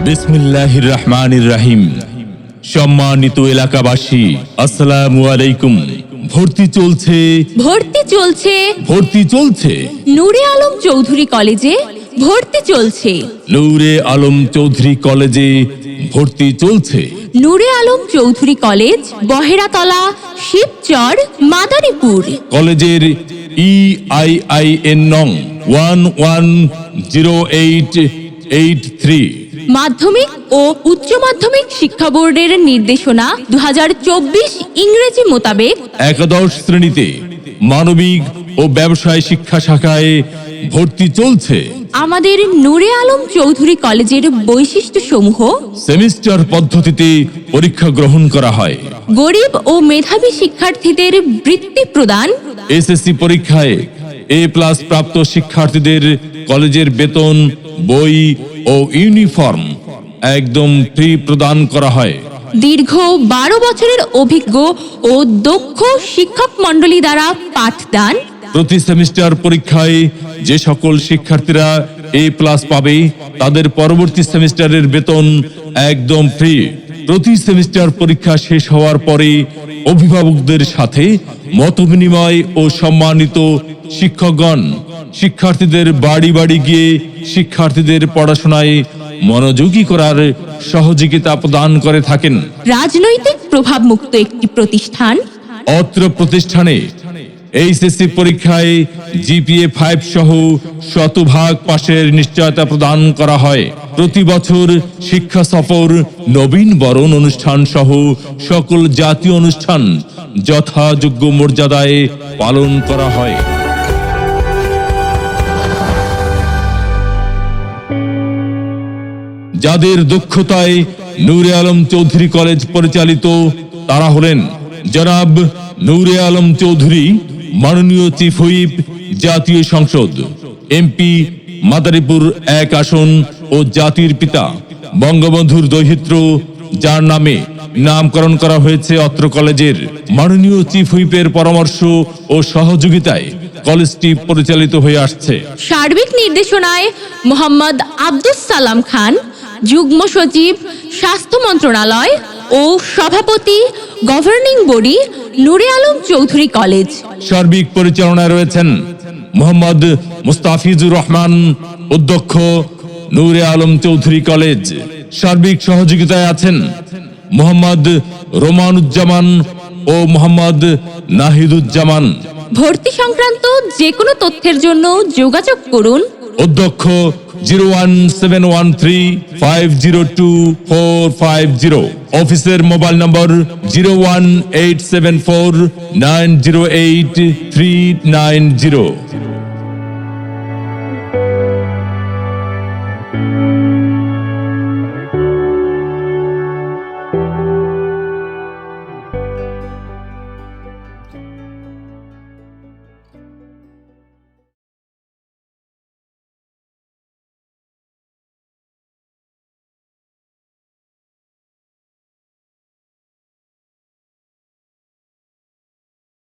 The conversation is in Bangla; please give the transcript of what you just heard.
বিসমিল্লাহির রহমানির রহিম। সম্মানিত এলাকাবাসী, আসসালামু আলাইকুম। ভর্তি চলছে নূরে আলম চৌধুরী কলেজে ভর্তি চলছে। নূরে আলম চৌধুরী কলেজে ভর্তি চলছে। নূরে আলম চৌধুরী কলেজ, বহেরাতলা, শিবচর, মাদারীপুর। কলেজের EIIN নং 110883। মাধ্যমিক ও উচ্চ মাধ্যমিক শিক্ষা বোর্ডের নির্দেশনা 2024 ইংরেজি মোতাবেক একাদশ শ্রেণীতে মানবিক ও ব্যবসায় শিক্ষা শাখায় ভর্তি চলছে। আমাদের নূরে আলম চৌধুরী কলেজের বৈশিষ্ট্য সমূহ: সেমিস্টার পদ্ধতিতে পরীক্ষা গ্রহণ করা হয়। গরিব ও মেধাবী শিক্ষার্থীদের বৃত্তি প্রদান। SSC পরীক্ষায় A+ প্রাপ্ত শিক্ষার্থীদের কলেজের বেতন, বই ও ইউনিফর্ম একদম ফ্রি প্রদান করা হয়। দীর্ঘ 12 বছরের অভিজ্ঞ ও দক্ষ শিক্ষক মণ্ডলী দ্বারা পাঠদান। প্রতি সেমিস্টার পরীক্ষায় যে সকল শিক্ষার্থীরা A+ পাবে তাদের পরবর্তী সেমিস্টারের বেতন একদম ফ্রি। প্রতি সেমিস্টার পরীক্ষা শেষ হওয়ার পরে অভিভাবকদের সাথে মতবিনিময় ও সম্মানিত শিক্ষকগণ শিক্ষার্থীদের বাড়ি বাড়ি গিয়ে শিক্ষার্থীদের পড়াশোনায় মনোযোগী করার সহযোগিতা প্রদান করে থাকেন। রাজনৈতিক প্রভাবমুক্ত একটি প্রতিষ্ঠান। অত্র প্রতিষ্ঠানে HSC পরীক্ষায় GPA 5 সহ 100% পাশের নিশ্চয়তা প্রদান করা হয়। প্রতি বছর শিক্ষা সফর, নবীন বরণ অনুষ্ঠান সহ সকল জাতীয় অনুষ্ঠান যথাযোগ্য মর্যাদায় পালন করা হয়। যাদের দক্ষতায় নূরে আলম চৌধুরী কলেজ পরিচালিত তারা হলেন জনাব নূরে আলম চৌধুরী, মাননীয় চিফ হুইপ, জাতীয় সংসদ, MP মাদারীপুর 1 আসন ও জাতির পিতা বঙ্গবন্ধুর দৌহিত্র, যার নামে নামকরণ করা হয়েছে অত্র কলেজের। মাননীয় চিফ হুইপের পরামর্শ ও সহযোগিতায় কলেজটি পরিচালিত হয়ে আসছে। সার্বিক নির্দেশনায় মোহাম্মদ আব্দুস সালাম খান, যুগ্ম সচিব, স্বাস্থ্য মন্ত্রণালয় ও সভাপতি, গভর্নিং বডি, নূরে আলম চৌধুরী কলেজ। সার্বিক পরিচালনায় রয়েছেন মোহাম্মদ মুস্তাফিজুর রহমান, অধ্যক্ষ, নূরে আলম চৌধুরী কলেজ। সার্বিক সহযোগিতায় আছেন মোহাম্মদ রোমানুজ্জামান ও মোহাম্মদ নাহিদুজ্জামান। ভর্তি সংক্রান্ত যে কোনো তথ্যের জন্য যোগাযোগ করুন। অধ্যক্ষ 01713502450। অফিসের মোবাইল নম্বর 01874908390।